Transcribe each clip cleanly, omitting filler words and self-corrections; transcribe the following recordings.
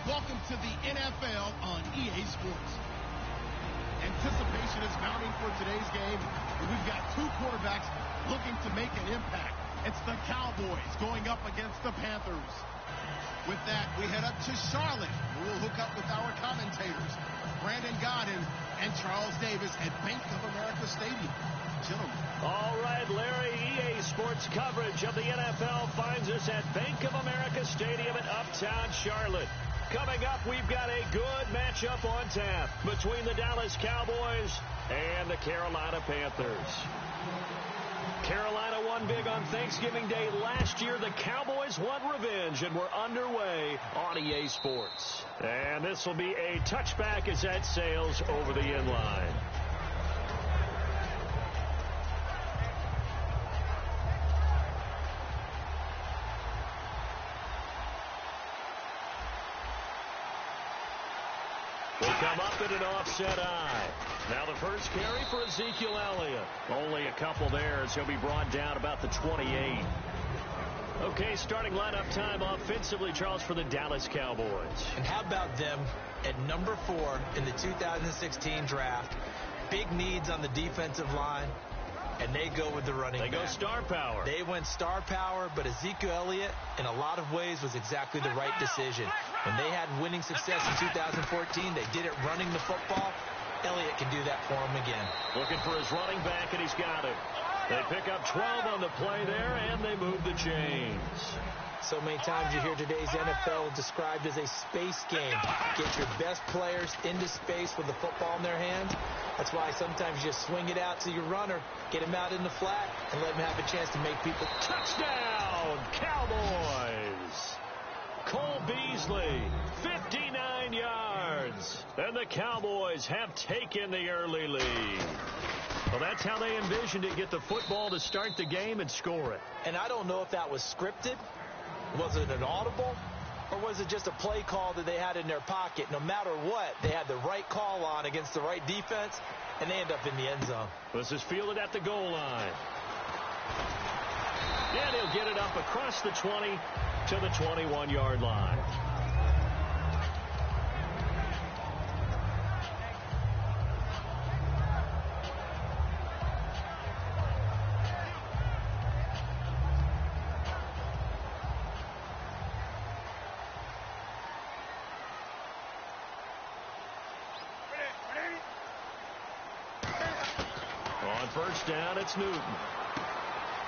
Welcome to the NFL on EA Sports. Anticipation is mounting for today's game. We've got two quarterbacks looking to make an impact. It's the Cowboys going up against the Panthers. With that, we head up to Charlotte. We'll hook up with our commentators, Brandon Godden and Charles Davis at Bank of America Stadium. Gentlemen. All right, Larry, EA Sports coverage of the NFL finds us at Bank of America Stadium in Uptown Charlotte. Coming up, we've got a good matchup on tap between the Dallas Cowboys and the Carolina Panthers. Carolina won big on Thanksgiving Day last year. The Cowboys won revenge, and we're underway on EA Sports. And this will be a touchback as that sails over the end line. Come up in an offset eye. Now the first carry for Ezekiel Elliott. Only a couple there as he'll be brought down about the 28. Okay, starting lineup time offensively, Charles, for the Dallas Cowboys. And how about them at number 4 in the 2016 draft? Big needs on the defensive line. And they go with the running back. They go star power. They went star power, but Ezekiel Elliott, in a lot of ways, was exactly the right decision. When they had winning success in 2014, they did it running the football. Elliott can do that for them again. Looking for his running back, and he's got it. They pick up 12 on the play there, and they move the chains. So many times you hear today's NFL described as a space game. Get your best players into space with the football in their hands. That's why sometimes you just swing it out to your runner, get him out in the flat, and let him have a chance to make people. Touchdown, Cowboys! Cole Beasley, 59 yards. And the Cowboys have taken the early lead. Well, that's how they envisioned it, get the football to start the game and score it. And I don't know if that was scripted. Was it an audible? Or was it just a play call that they had in their pocket? No matter what, they had the right call on against the right defense, and they end up in the end zone. This is fielded at the goal line. And he'll get it up across the 20 to the 21-yard line. On first down, it's Newton.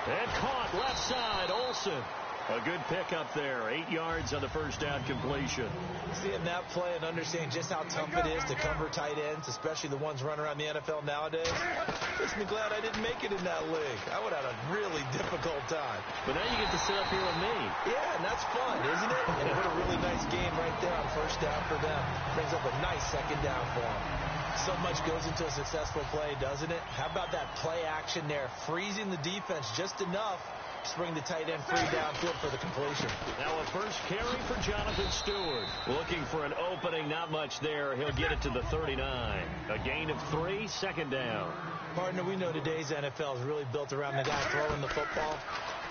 And caught left side, Olsen. A good pickup there. 8 yards on the first down completion. Seeing that play and understanding just how tough it is to cover tight ends, especially the ones running around the NFL nowadays, makes me glad I didn't make it in that league. I would have had a really difficult time. But now you get to sit up here with me. Yeah, and that's fun, isn't it? And what a really nice game right there on first down for them. Brings up a nice second down for them. So much goes into a successful play, doesn't it? How about that play action there? Freezing the defense just enough to bring the tight end free downfield for the completion. Now a first carry for Jonathan Stewart. Looking for an opening, not much there. He'll get it to the 39. A gain of 3, second down. Partner, we know today's NFL is really built around the guy throwing the football.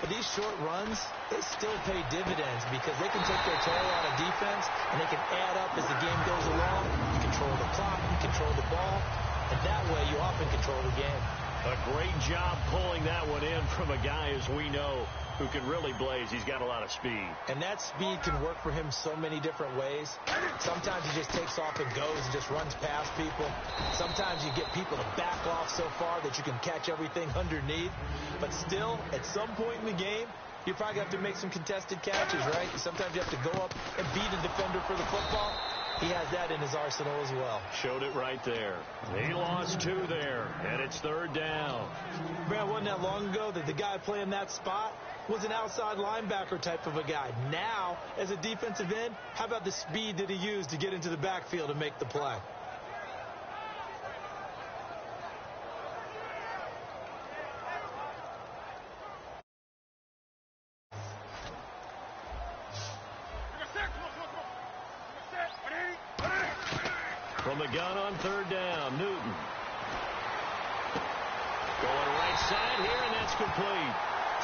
But these short runs, they still pay dividends because they can take their toll out of defense and they can add up as the game goes along. You control the clock, you control the ball, and that way you often control the game. A great job pulling that one in from a guy, as we know, who can really blaze. He's got a lot of speed. And that speed can work for him so many different ways. Sometimes he just takes off and goes and just runs past people. Sometimes you get people to back off so far that you can catch everything underneath. But still, at some point in the game, you probably have to make some contested catches, right? Sometimes you have to go up and beat a defender for the football. He has that in his arsenal as well. Showed it right there. He lost 2 there, and it's third down. Brad, wasn't that long ago that the guy playing that spot was an outside linebacker type of a guy. Now, as a defensive end, how about the speed that he used to get into the backfield and make the play? From the gun on third down, Newton. Going right side here, and that's complete.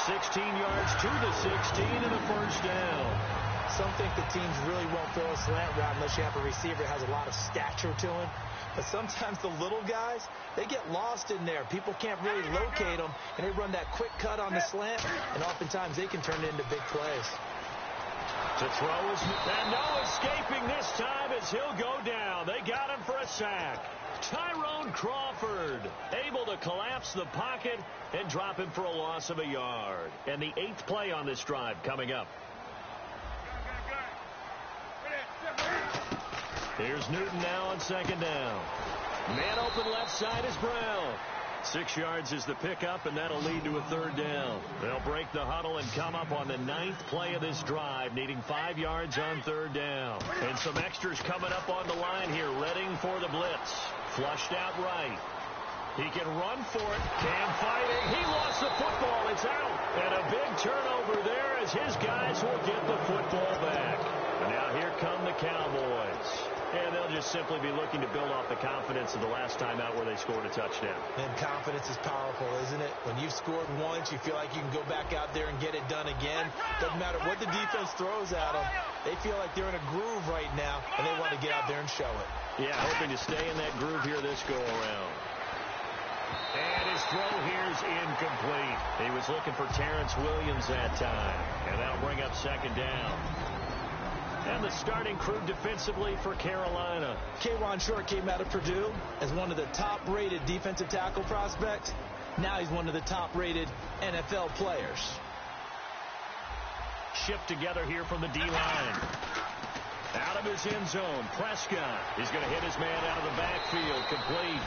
16 yards to the 16 and a first down. Some think the teams really won't throw a slant route unless you have a receiver that has a lot of stature to him. But sometimes the little guys, they get lost in there. People can't really locate them, and they run that quick cut on the slant, and oftentimes they can turn it into big plays. To throw is, and no escaping this time as he'll go down. They got him for a sack. Tyrone Crawford able to collapse the pocket and drop him for a loss of a yard. And the 8th play on this drive coming up. Here's Newton now on 2nd down. Man open left side is Brown. 6 yards is the pickup, and that'll lead to a 3rd down. They'll break the huddle and come up on the 9th play of this drive, needing 5 yards on 3rd down. And some extras coming up on the line here, readying for the blitz. Flushed out right. He can run for it. Cam fighting. He lost the football. It's out. And a big turnover there as his guys will get the football back. And now here come the Cowboys. And they'll just simply be looking to build off the confidence of the last time out where they scored a touchdown. And confidence is powerful, isn't it? When you've scored once, you feel like you can go back out there and get it done again. Doesn't matter what the defense throws at them. They feel like they're in a groove right now, and they want to get out there and show it. Yeah, hoping to stay in that groove here this go-around. And his throw here's incomplete. He was looking for Terrence Williams that time. And that'll bring up 2nd down. And the starting crew defensively for Carolina. K'Wan Short came out of Purdue as one of the top-rated defensive tackle prospects. Now he's one of the top-rated NFL players. Shift together here from the D-line. Out of his end zone, Prescott is going to hit his man out of the backfield. Complete.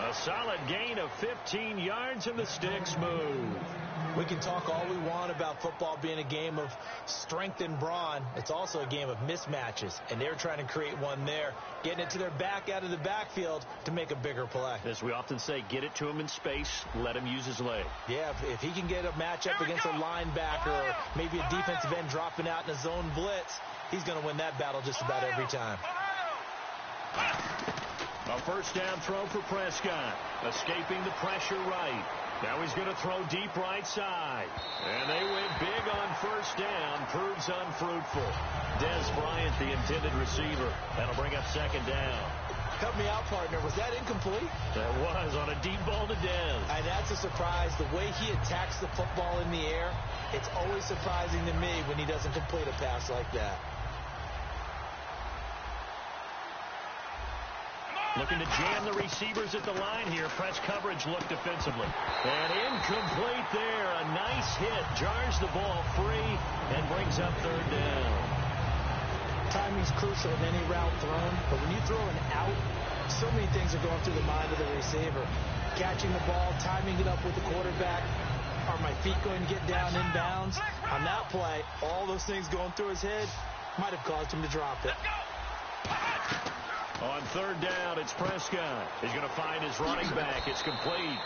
A solid gain of 15 yards, and the sticks move. We can talk all we want about football being a game of strength and brawn. It's also a game of mismatches, and they're trying to create one there, getting it to their back out of the backfield to make a bigger play. As we often say, get it to him in space, let him use his leg. Yeah, if he can get a matchup against a linebacker or maybe a defensive end dropping out in a zone blitz, he's going to win that battle just about every time. A 1st down throw for Prescott, escaping the pressure right. Now he's going to throw deep right side. And they went big on 1st down. Proves unfruitful. Dez Bryant, the intended receiver. That'll bring up 2nd down. Cut me out, partner. Was that incomplete? That was on a deep ball to Dez. And that's a surprise. The way he attacks the football in the air, it's always surprising to me when he doesn't complete a pass like that. Looking to jam the receivers at the line here. Press coverage look defensively. And incomplete there. A nice hit. Jars the ball free and brings up 3rd down. Timing's crucial in any route thrown, but when you throw an out, so many things are going through the mind of the receiver. Catching the ball, timing it up with the quarterback. Are my feet going to get down inbounds? On that play, all those things going through his head might have caused him to drop it. On 3rd down, it's Prescott. He's going to find his running back. It's complete.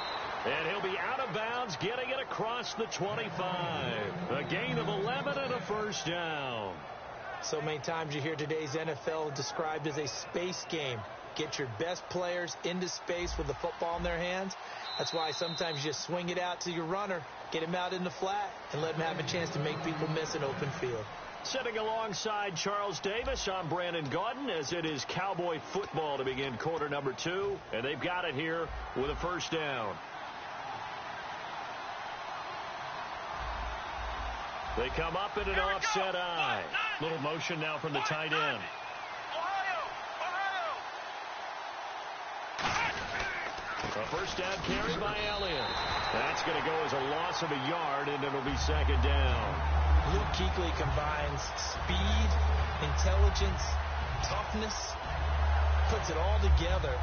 And he'll be out of bounds, getting it across the 25. A gain of 11 and a 1st down. So many times you hear today's NFL described as a space game. Get your best players into space with the football in their hands. That's why sometimes you just swing it out to your runner, get him out in the flat, and let him have a chance to make people miss an open field. Sitting alongside Charles Davis, I'm Brandon Gaudin, as it is Cowboy football to begin quarter number 2. And they've got it here with a 1st down. They come up in an offset eye. Little motion now from the tight end. A 1st down carry by Elliott. That's going to go as a loss of a yard, and it'll be 2nd down. Luke Kuechly combines speed, intelligence, toughness, puts it all together.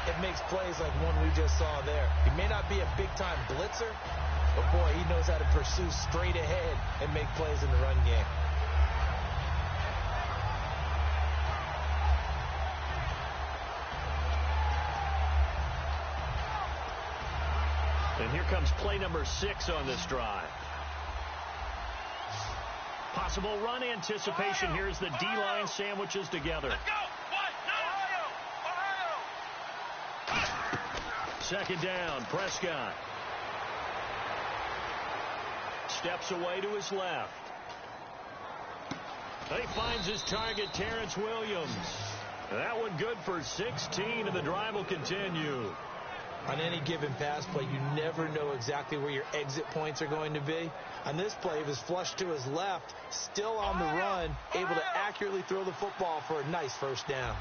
It makes plays like one we just saw there. He may not be a big-time blitzer, but boy, he knows how to pursue straight ahead and make plays in the run game. And here comes play number 6 on this drive. Possible run anticipation. Here's the D-line sandwiches together. Let's go. 2nd down, Prescott. Steps away to his left. He finds his target, Terrence Williams. That one good for 16, and the drive will continue. On any given pass play, you never know exactly where your exit points are going to be. On this play, he was flushed to his left, still on the run, able to accurately throw the football for a nice first down.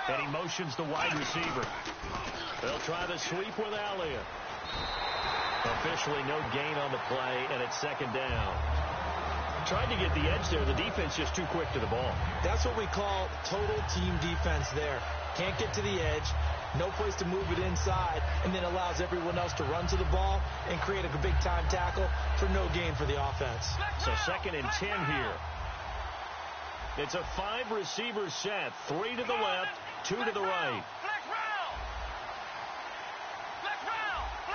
And he motions the wide receiver. They'll try the sweep with Elliott. Officially no gain on the play, and it's second down. Tried to get the edge there. The defense just too quick to the ball. That's what we call total team defense there. Can't get to the edge, no place to move it inside, and then allows everyone else to run to the ball and create a big-time tackle for no gain for the offense. So 2nd and 10 here. It's a 5-receiver set, 3 to the left, 2 to the right.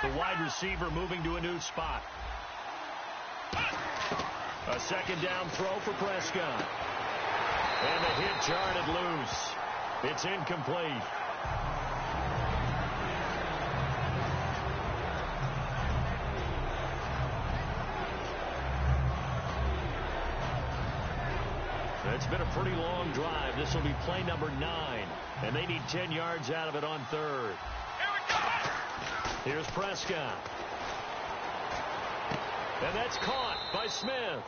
The wide receiver moving to a new spot. A second down throw for Prescott. And the hit jarred loose. It's incomplete. It's been a pretty long drive. This will be play number 9. And they need 10 yards out of it on 3rd. Here's Prescott. And that's caught by Smith.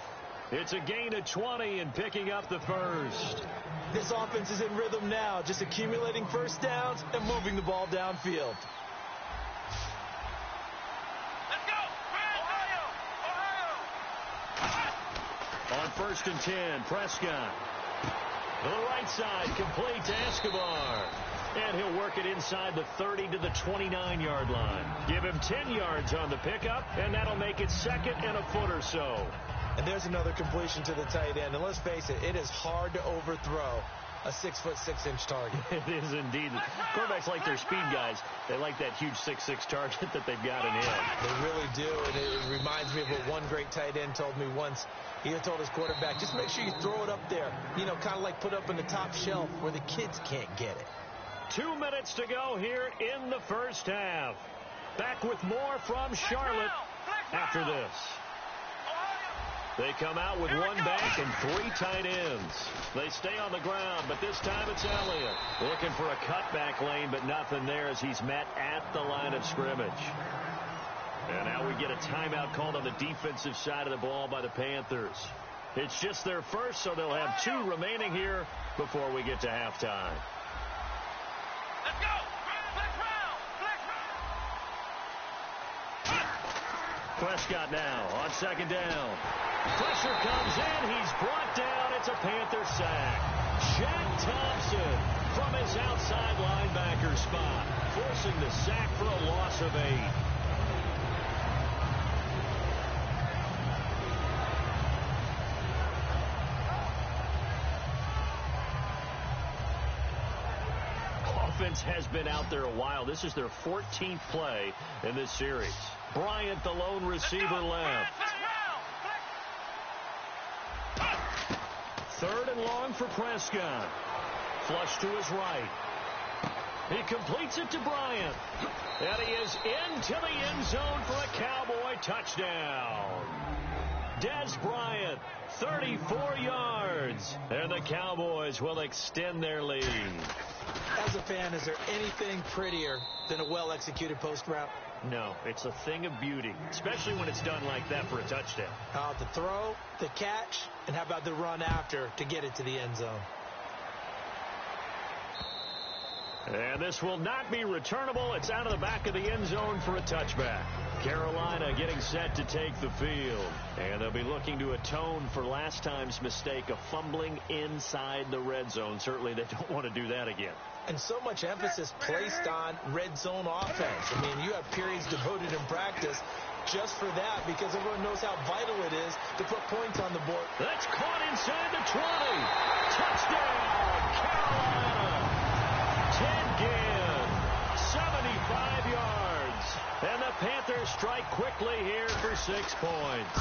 It's a gain of 20 and picking up the first. This offense is in rhythm now, just accumulating first downs and moving the ball downfield. Let's go! Ohio! On 1st and 10, Prescott. To the right side, complete to Escobar. And he'll work it inside the 30 to the 29-yard line. Give him 10 yards on the pickup, and that'll make it 2nd and a foot or so. And there's another completion to the tight end. And let's face it, it is hard to overthrow a 6'6" target. It is indeed. Quarterbacks like their speed guys. They like that huge 6'6" target that they've got in him. They really do, and it reminds me of what one great tight end told me once. He told his quarterback, just make sure you throw it up there, you know, kind of like put up in the top shelf where the kids can't get it. 2 minutes to go here in the first half. Back with more from Charlotte after this. They come out with one back and 3 tight ends. They stay on the ground, but this time it's Elliott. Looking for a cutback lane, but nothing there as he's met at the line of scrimmage. And now we get a timeout called on the defensive side of the ball by the Panthers. It's just their first, so they'll have 2 remaining here before we get to halftime. Let's go! Prescott now on 2nd down. Pressure comes in. He's brought down. It's a Panther sack. Shaq Thompson from his outside linebacker spot, forcing the sack for a loss of 8. Offense has been out there a while. This is their 14th play in this series. Bryant, the lone receiver, left. 3rd and long for Prescott. Flush to his right. He completes it to Bryant. And he is into the end zone for a Cowboy touchdown. Des Bryant, 34 yards. And the Cowboys will extend their lead. As a fan, is there anything prettier than a well-executed post route? No, it's a thing of beauty, especially when it's done like that for a touchdown. The throw, the catch, and how about the run after to get it to the end zone? And this will not be returnable. It's out of the back of the end zone for a touchback. Carolina getting set to take the field. And they'll be looking to atone for last time's mistake of fumbling inside the red zone. Certainly they don't want to do that again. And so much emphasis placed on red zone offense. I mean, you have periods devoted in practice just for that because everyone knows how vital it is to put points on the board. That's caught inside the 20. Touchdown, Carolina. Ted Ginn, 75 yards. And the Panthers strike quickly here for 6 points.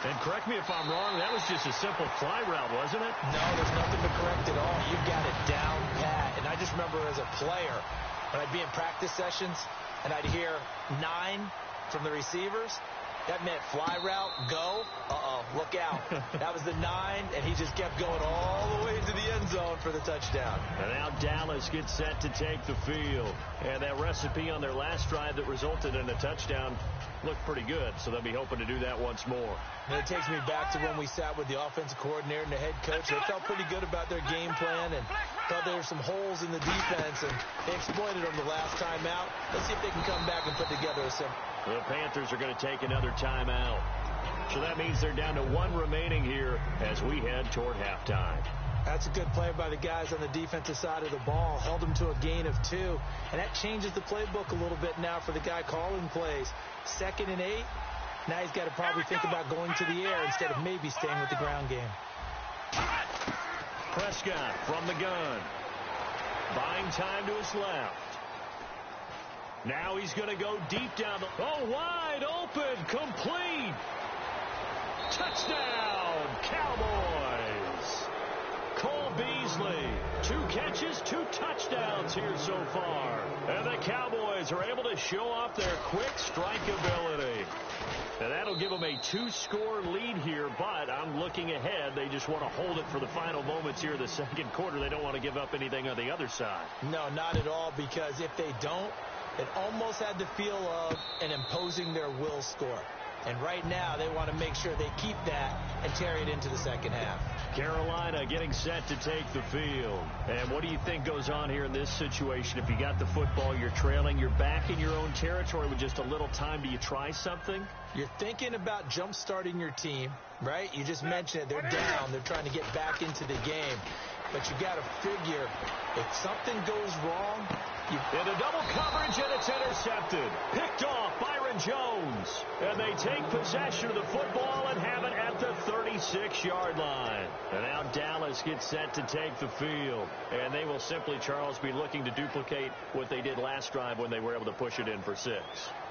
And correct me if I'm wrong, that was just a simple fly route, wasn't it? No, there's nothing to correct at all. You've got it down pat. And I just remember as a player, when I'd be in practice sessions and I'd hear 9 from the receivers, That meant fly route, go. Look out. That was the 9, and he just kept going all the way to the end zone for the touchdown. And now Dallas gets set to take the field. And that recipe on their last drive that resulted in a touchdown looked pretty good, so they'll be hoping to do that once more. And it takes me back to when we sat with the offensive coordinator and the head coach. They felt pretty good about their game plan and thought there were some holes in the defense, and they exploited them the last time out. Let's see if they can come back and put together a simple. The Panthers are going to take another timeout. So that means they're down to 1 remaining here as we head toward halftime. That's a good play by the guys on the defensive side of the ball. Held them to a gain of 2. And that changes the playbook a little bit now for the guy calling plays. 2nd and 8. Now he's got to probably think about going to the air instead of maybe staying with the ground game. Prescott from the gun. Buying time to his left. Now he's going to go deep down the... Oh, wide open, complete. Touchdown, Cowboys. Cole Beasley, 2 catches, 2 touchdowns here so far. And the Cowboys are able to show off their quick strike ability. And that'll give them a 2-score lead here, but I'm looking ahead. They just want to hold it for the final moments here in the second quarter. They don't want to give up anything on the other side. No, not at all, because if they don't, it almost had the feel of an imposing their will score. And right now, they want to make sure they keep that and carry it into the second half. Carolina getting set to take the field. And what do you think goes on here in this situation? If you got the football, you're trailing, you're back in your own territory with just a little time. Do you try something? You're thinking about jump-starting your team, right? You just mentioned it. They're down. They're trying to get back into the game. But you got to figure, if something goes wrong, into double coverage, and it's intercepted. Picked off Byron Jones. And they take possession of the football and have it at the 36-yard line. And now Dallas gets set to take the field. And they will simply, Charles, be looking to duplicate what they did last drive when they were able to push it in for 6.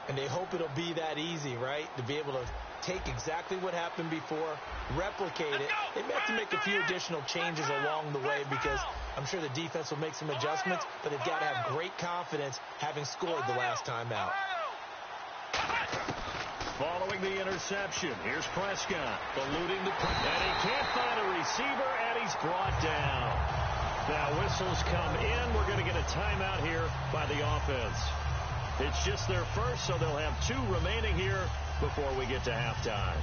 And they hope it'll be that easy, right? To be able to take exactly what happened before, replicate it. They may have to make a few additional changes along the way because I'm sure the defense will make some adjustments, but they've got to have great confidence having scored the last time out. Following the interception, here's Prescott, eluding the... And he can't find a receiver, and he's brought down. Now whistles come in. We're going to get a timeout here by the offense. It's just their first, so they'll have 2 remaining here before we get to halftime.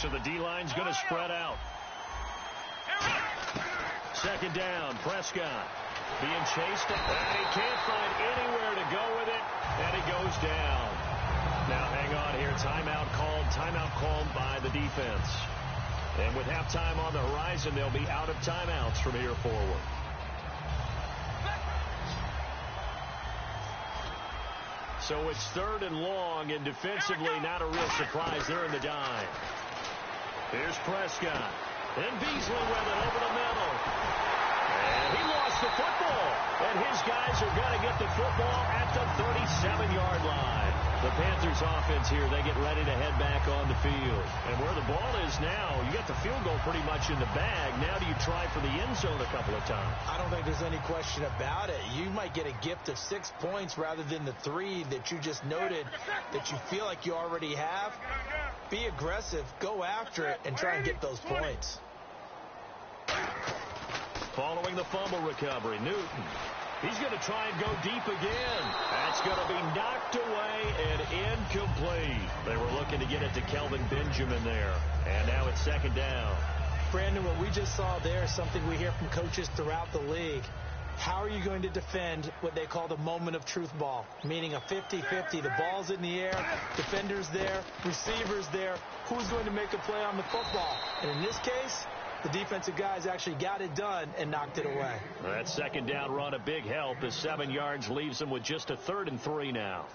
So the D-line's going to spread out. 2nd down, Prescott being chased, and he can't find anywhere to go with it, and he goes down. Now hang on here, timeout called by the defense. And with halftime on the horizon, they'll be out of timeouts from here forward. So it's 3rd and long, and defensively not a real surprise. They're in the dime. Here's Prescott. And Beasley with it over the middle. And he lost the football. And his guys are going to get the football at the 37-yard line. The Panthers offense here, they get ready to head back on the field. And where the ball is now, you got the field goal pretty much in the bag. Now do you try for the end zone a couple of times? I don't think there's any question about it. You might get a gift of 6 points rather than the 3 that you just noted that you feel like you already have. Be aggressive, go after it, and try and get those points. Following the fumble recovery, Newton. He's going to try and go deep again. That's going to be knocked away and incomplete. They were looking to get it to Kelvin Benjamin there. And now it's 2nd down. Brandon, what we just saw there is something we hear from coaches throughout the league. How are you going to defend what they call the moment of truth ball, meaning a 50-50? The ball's in the air, defenders there, receivers there. Who's going to make a play on the football? And in this case, the defensive guys actually got it done and knocked it away. That 2nd down run, a big help as 7 yards leaves them with just a 3rd and 3 now.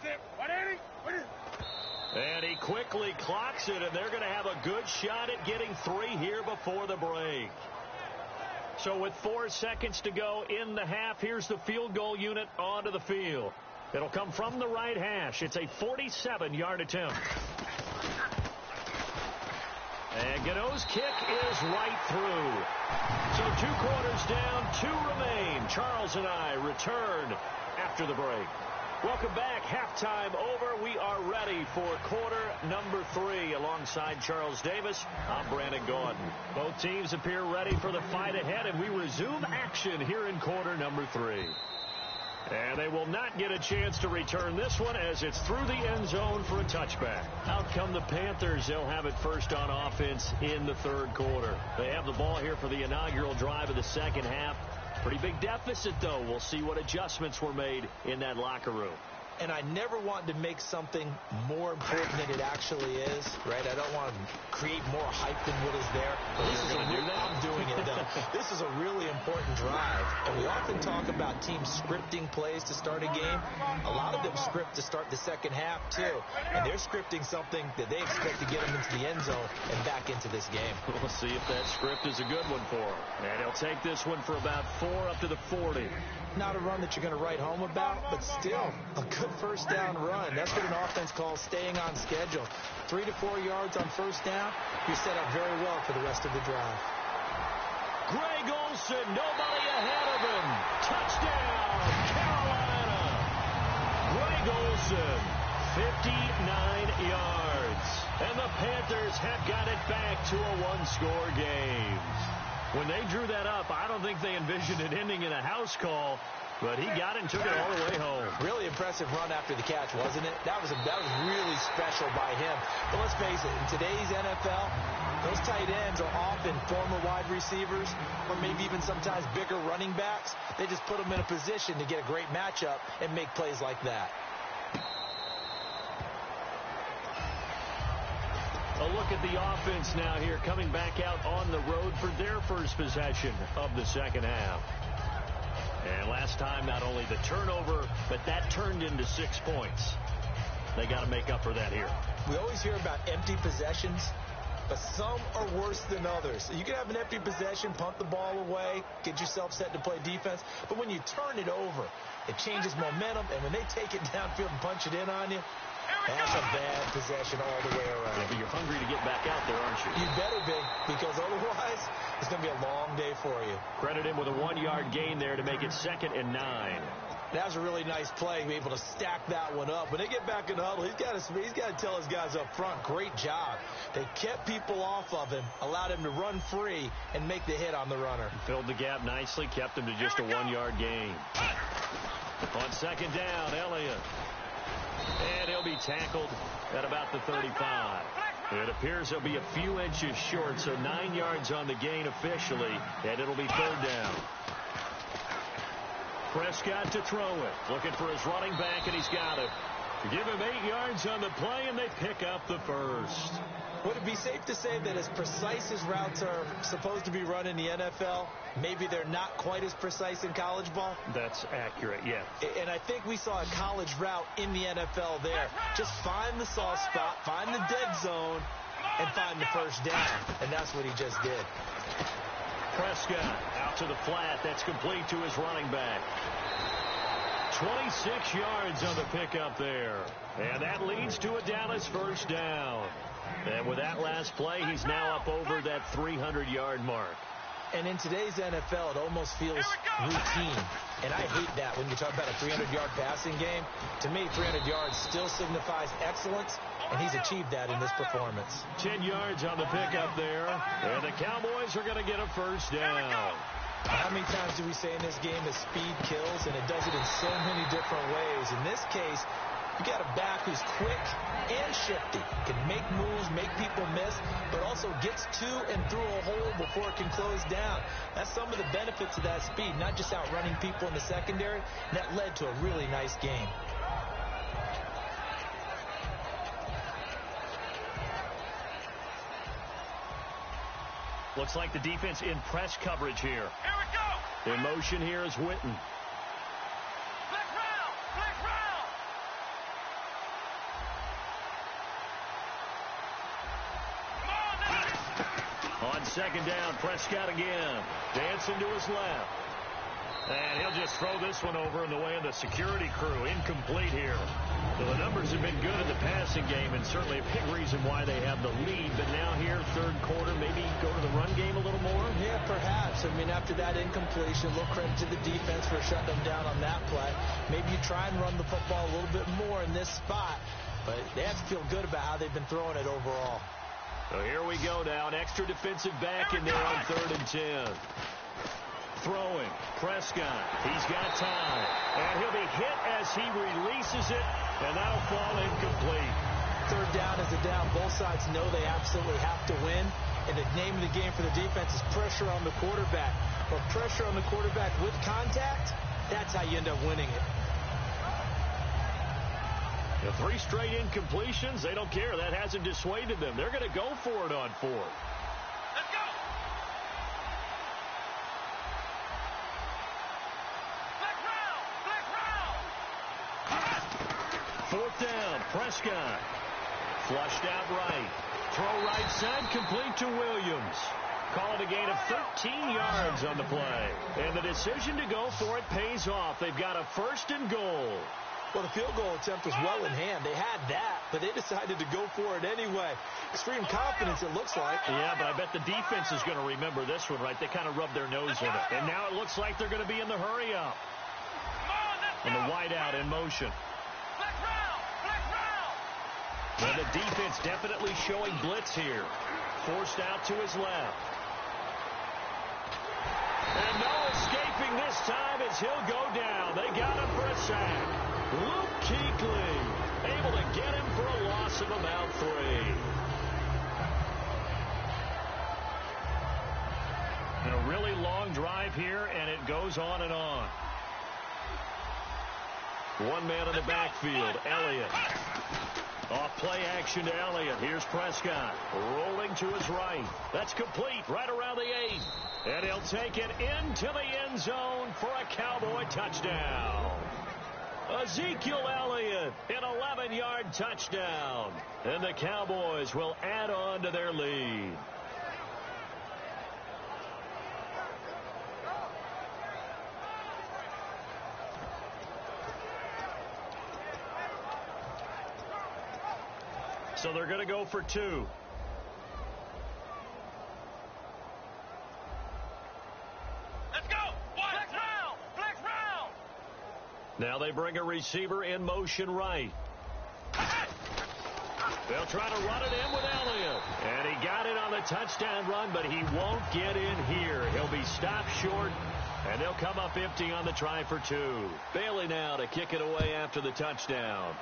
And he quickly clocks it, and they're going to have a good shot at getting 3 here before the break. So with 4 seconds to go in the half, here's the field goal unit onto the field. It'll come from the right hash. It's a 47-yard attempt. And Gano's kick is right through. So 2 quarters down, 2 remain. Charles and I return after the break. Welcome back. Halftime over. We are ready for quarter number 3. Alongside Charles Davis, I'm Brandon Gaudin. Both teams appear ready for the fight ahead, and we resume action here in quarter number 3. And they will not get a chance to return this one as it's through the end zone for a touchback. Out come the Panthers. They'll have it first on offense in the third quarter. They have the ball here for the inaugural drive of the second half. Pretty big deficit, though. We'll see what adjustments were made in that locker room. And I never want to make something more important than it actually is, right? I don't want to create more hype than what is there. But this is I'm doing it, though. This is a really important drive. And we often talk about teams scripting plays to start a game. A lot of them script to start the second half, too. And they're scripting something that they expect to get them into the end zone and back into this game. We'll see if that script is a good one for them. And he'll take this one for about 4 up to the 40. Not a run that you're going to write home about, but still a good first down run. That's what an offense calls staying on schedule. 3 to 4 yards on first down, you're set up very well for the rest of the drive. Greg Olsen, nobody ahead of him. Touchdown, Carolina. Greg Olsen, 59 yards. And the Panthers have got it back to a one-score game. When they drew that up, I don't think they envisioned it ending in a house call, but he got it and took it all the way home. Really impressive run after the catch, wasn't it? That was really special by him. But let's face it, in today's NFL, those tight ends are often former wide receivers or maybe even sometimes bigger running backs. They just put them in a position to get a great matchup and make plays like that. A look at the offense now here, coming back out on the road for their first possession of the second half. And last time, not only the turnover, but that turned into 6 points. They got to make up for that here. We always hear about empty possessions, but some are worse than others. You can have an empty possession, punt the ball away, get yourself set to play defense, but when you turn it over, it changes momentum, and when they take it downfield and punch it in on you, that's a bad possession all the way around. Yeah, but you're hungry to get back out there, aren't you? You better be, because otherwise it's going to be a long day for you. Credit him with a 1-yard gain there to make it 2nd and 9. That was a really nice play, be able to stack that one up. When they get back in the huddle, he's got to tell his guys up front, great job. They kept people off of him, allowed him to run free and make the hit on the runner. Filled the gap nicely, kept him to just a 1-yard gain. On 2nd down, Elliott. And he'll be tackled at about the 35. It appears he'll be a few inches short, so 9 yards on the gain officially, and it'll be 3rd down. Prescott to throw it. Looking for his running back, and he's got it. Give him 8 yards on the play, and they pick up the first. Would it be safe to say that as precise as routes are supposed to be run in the NFL, maybe they're not quite as precise in college ball? That's accurate, yeah. And I think we saw a college route in the NFL there. Just find the soft spot, find the dead zone, and find the first down. And that's what he just did. Prescott out to the flat. That's complete to his running back. 26 yards on the pickup there. And that leads to a Dallas first down. And with that last play, he's now up over that 300-yard mark. And in today's NFL, it almost feels routine. And I hate that when you talk about a 300-yard passing game. To me, 300 yards still signifies excellence, and he's achieved that in this performance. 10 yards on the pickup there, and the Cowboys are going to get a first down. How many times do we say in this game that speed kills, and it does it in so many different ways? In this case, you got a back who's quick and shifty, can make moves, make people miss, but also gets to and through a hole before it can close down. That's some of the benefits of that speed, not just outrunning people in the secondary. That led to a really nice game. Looks like the defense in press coverage here. Here we go. In motion here is Witten. Black round. Come on, now. On 2nd down, Prescott again. Dancing to his left. And he'll just throw this one over in the way of the security crew. Incomplete here. So the numbers have been good in the passing game, and certainly a big reason why they have the lead. But now here, third quarter, maybe go to the run game a little more? Yeah, perhaps. I mean, after that incompletion, a little credit to the defense for shutting them down on that play. Maybe you try and run the football a little bit more in this spot. But they have to feel good about how they've been throwing it overall. So here we go now. An extra defensive back in there on 3rd and 10. Throwing. Prescott. He's got time. And he'll be hit as he releases it. And that'll fall incomplete. Third down is a down. Both sides know they absolutely have to win. And the name of the game for the defense is pressure on the quarterback. But pressure on the quarterback with contact, that's how you end up winning it. The 3 straight incompletions, they don't care. That hasn't dissuaded them. They're going to go for it on 4th. Let's go. Black round. 4th down, Prescott. Flushed out right. Throw right side, complete to Williams. Call it a gain of 13 yards on the play. And the decision to go for it pays off. They've got a 1st and goal. Well, the field goal attempt was well in hand. They had that, but they decided to go for it anyway. Extreme confidence, it looks like. Yeah, but I bet the defense is going to remember this one, right? They kind of rubbed their nose in it. And now it looks like they're going to be in the hurry-up. And the wideout in motion. Black round. Black round. Well, the defense definitely showing blitz here. Forced out to his left. And no escaping this time as he'll go down. They got him for a sack. Luke Kuechly able to get him for a loss of about 3. And a really long drive here, and it goes on and on. One man in the backfield, Elliott. Off play action to Elliott. Here's Prescott rolling to his right. That's complete right around the 8. And he'll take it into the end zone for a Cowboy touchdown. Ezekiel Elliott, an 11-yard touchdown. And the Cowboys will add on to their lead. So they're going to go for 2. Let's go. Black round. Black round. Now they bring a receiver in motion right. They'll try to run it in with Elliott. And he got it on the touchdown run, but he won't get in here. He'll be stopped short, and they'll come up empty on the try for 2. Bailey now to kick it away after the touchdown.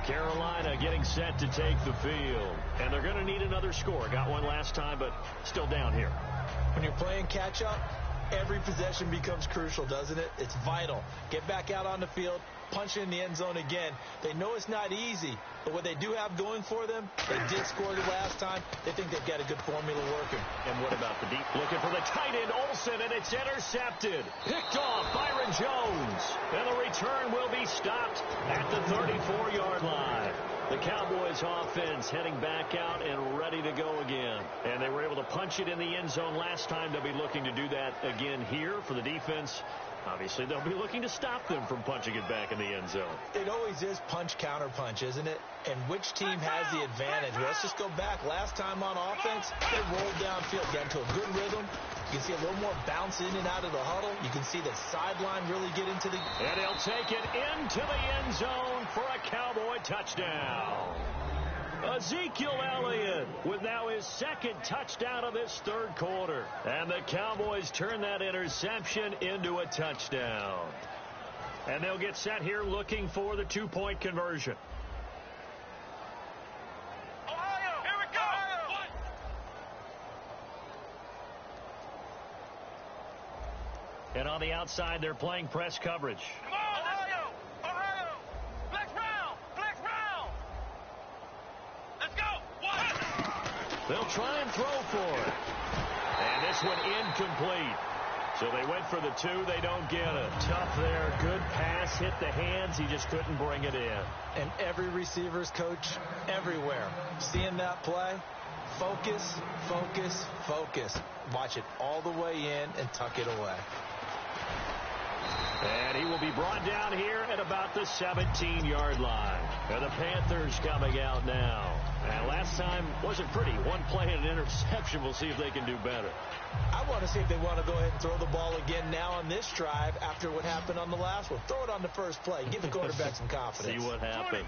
Carolina getting set to take the field. And they're going to need another score. Got one last time, but still down here. When you're playing catch-up, every possession becomes crucial, doesn't it? It's vital. Get back out on the field, punch in the end zone again. They know it's not easy, but what they do have going for them, they did score the last time. They think they've got a good formula working. And what about the deep? Looking for the tight end, Olsen, and it's intercepted. Picked off, Byron Jones. And the return will be stopped at the 34-yard line. The Cowboys offense heading back out and ready to go again. And they were able to punch it in the end zone last time. They'll be looking to do that again here for the defense. Obviously, they'll be looking to stop them from punching it back in the end zone. It always is punch-counter-punch, isn't it? And which team has the advantage? Well, let's just go back. Last time on offense, they rolled downfield, got into a good rhythm. You can see a little more bounce in and out of the huddle. You can see the sideline really get into the... And he'll take it into the end zone for a Cowboy touchdown. Ezekiel Elliott with now his 2nd touchdown of this 3rd quarter. And the Cowboys turn that interception into a touchdown. And they'll get set here looking for the 2-point conversion. Ohio, here we go. And on the outside, they're playing press coverage. Come on, Ohio. Ohio. Black round. Black round. Let's go. They'll try and throw for it. And this one incomplete. So they went for the 2. They don't get it. Tough there. Good pass. Hit the hands. He just couldn't bring it in. And every receiver's coach everywhere. Seeing that play, focus, focus, focus. Watch it all the way in and tuck it away. And he will be brought down here at about the 17-yard line. And the Panthers coming out now. And last time wasn't pretty. One play and an interception. We'll see if they can do better. I want to see if they want to go ahead and throw the ball again now on this drive after what happened on the last one. Throw it on the first play. Give the quarterback some confidence. See what happens.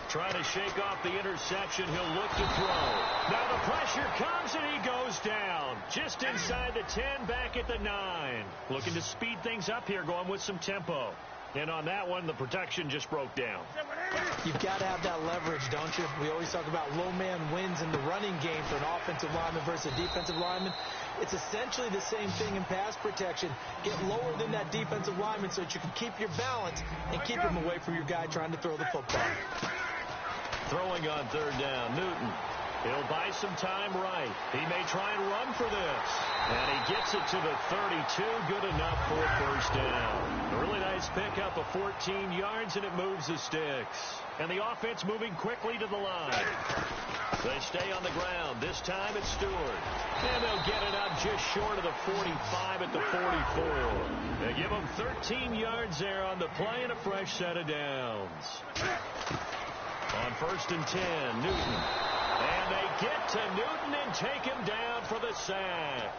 Trying to shake off the interception. He'll look to throw. Now the pressure comes and he goes down. Just inside the 10, back at the 9. Looking to speed things up here, going with some tempo. And on that one, the protection just broke down. You've got to have that leverage, don't you? We always talk about low man wins in the running game for an offensive lineman versus a defensive lineman. It's essentially the same thing in pass protection. Get lower than that defensive lineman so that you can keep your balance and keep him away from your guy trying to throw the football. Throwing on third down, Newton. He'll buy some time right. He may try and run for this. And he gets it to the 32. Good enough for a first down. A really nice pickup of 14 yards, and it moves the sticks. And the offense moving quickly to the line. They stay on the ground. This time it's Stewart. And they'll get it up just short of the 45 at the 44. They give them 13 yards there on the play and a fresh set of downs. On first and 10, Newton. And they get to Newton and take him down for the sack.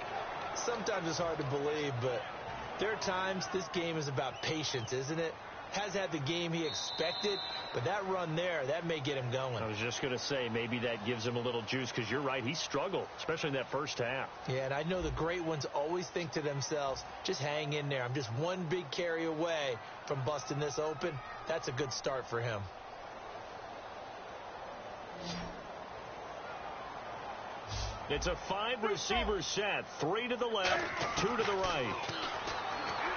Sometimes it's hard to believe, but there are times this game is about patience, isn't it? Has had the game he expected, but that run there, that may get him going. I was just going to say, maybe that gives him a little juice, because you're right, he struggled, especially in that first half. Yeah, and I know the great ones always think to themselves, just hang in there. I'm just one big carry away from busting this open. That's a good start for him. It's a 5-receiver set. 3 to the left, 2 to the right.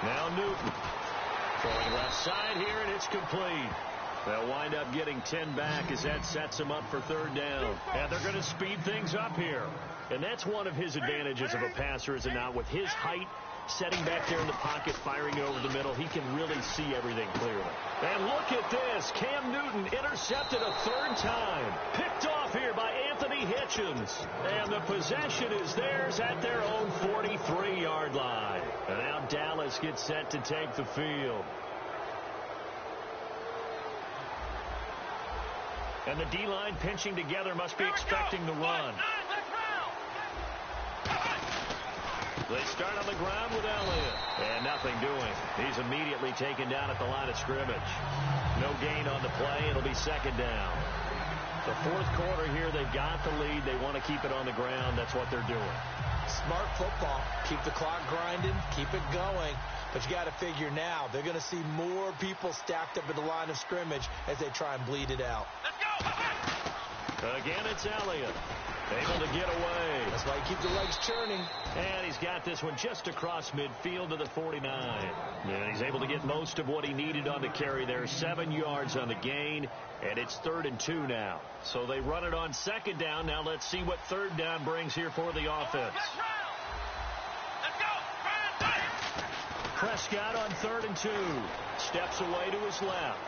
Now Newton. Throwing left side here, and it's complete. They'll wind up getting 10 back as that sets him up for third down. And they're going to speed things up here. And that's one of his advantages of a passer, is it not? With his height, setting back there in the pocket, firing over the middle, he can really see everything clearly. And look at this. Cam Newton intercepted a third time. Picked off here by Anthony Hitchens. And the possession is theirs at their own 43-yard line. And now Dallas gets set to take the field. And the D-line pinching together, must be expecting the run. They start on the ground with Elliott. And nothing doing. He's immediately taken down at the line of scrimmage. No gain on the play. It'll be second down. The fourth quarter here, they've got the lead. They want to keep it on the ground. That's what they're doing. Smart football. Keep the clock grinding. Keep it going. But you got to figure now, they're going to see more people stacked up at the line of scrimmage as they try and bleed it out. Let's go! Again, it's Elliott. Able to get away. That's why you keep the legs churning. And he's got this one just across midfield to the 49. And he's able to get most of what he needed on the carry there. 7 yards on the gain. And it's 3rd and 2 now. So they run it on second down. Now let's see what third down brings here for the offense. Let's go! Prescott on 3rd and 2. Steps away to his left.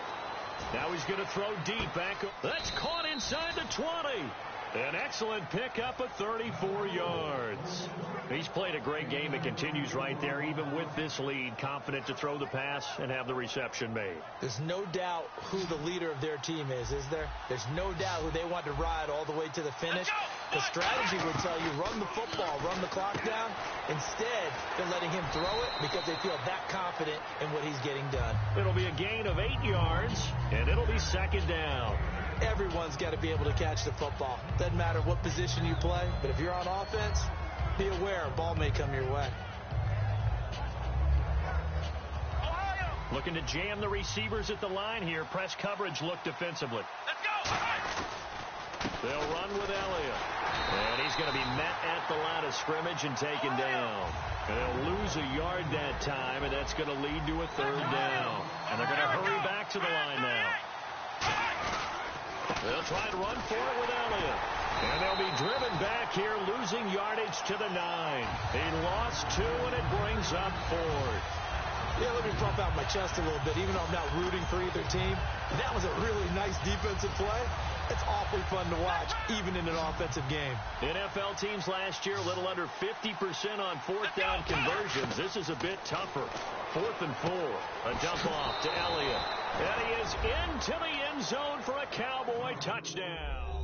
Now he's going to throw deep back. That's caught inside the 20. An excellent pickup of 34 yards. He's played a great game. It continues right there, even with this lead, confident to throw the pass and have the reception made. There's no doubt who the leader of their team is there? There's no doubt who they want to ride all the way to the finish. The strategy would tell you, run the football, run the clock down. Instead, they're letting him throw it because they feel that confident in what he's getting done. It'll be a gain of 8 yards, and it'll be second down. Everyone's got to be able to catch the football. Doesn't matter what position you play, but if you're on offense, be aware a ball may come your way. Looking to jam the receivers at the line here. Press coverage look defensively. Let's go! They'll run with Elliott. And he's going to be met at the line of scrimmage and taken down. And they'll lose a yard that time, and that's going to lead to a third down. And they're going to hurry back to the line now. They'll try to run for it with Elliott. And they'll be driven back here, losing yardage to the 9. He lost 2, and it brings up 4th. Yeah, let me pump out my chest a little bit. Even though I'm not rooting for either team, that was a really nice defensive play. It's awfully fun to watch, even in an offensive game. NFL teams last year, a little under 50% on 4th down conversions. This is a bit tougher. 4th and 4. A dump off to Elliott. And he is into the end zone for a Cowboy touchdown.